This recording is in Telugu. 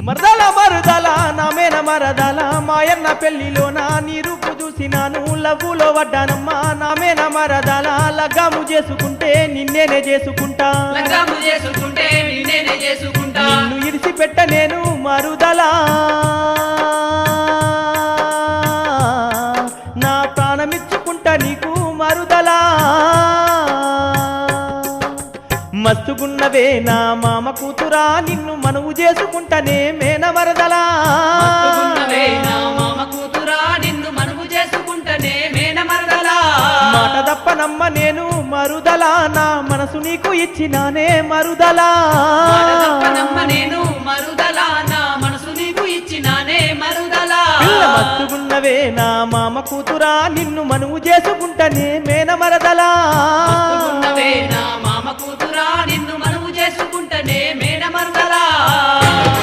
మరదల మరదల నా మేన మరదల మాయన్న పెళ్లిలోన నీ రూపు చూసినాను లవ్వులో వడ్డానమ్మా నా మేన మరదల లగ్గాము చేసుకుంటే నిన్నేనే చేసుకుంటా నిన్ను ఇడిసిపెట్ట నేను మరుదలా నా ప్రాణమిచ్చుకుంటా నీకు మరుదలా మస్తుగున్నవే నా మామ కూతురా నిన్ను మనవు చేసుకుంటనే మేన మరదలా మాట తప్పనమ్మ నేను మరుదలా నా మనసు నీకు ఇచ్చినానే మరుదలా మస్తుగున్నవే నా మామ కూతురా నిన్ను మనవు చేసుకుంటనే మేన మరదలా నిన్ను మనము చేసుకుంటనే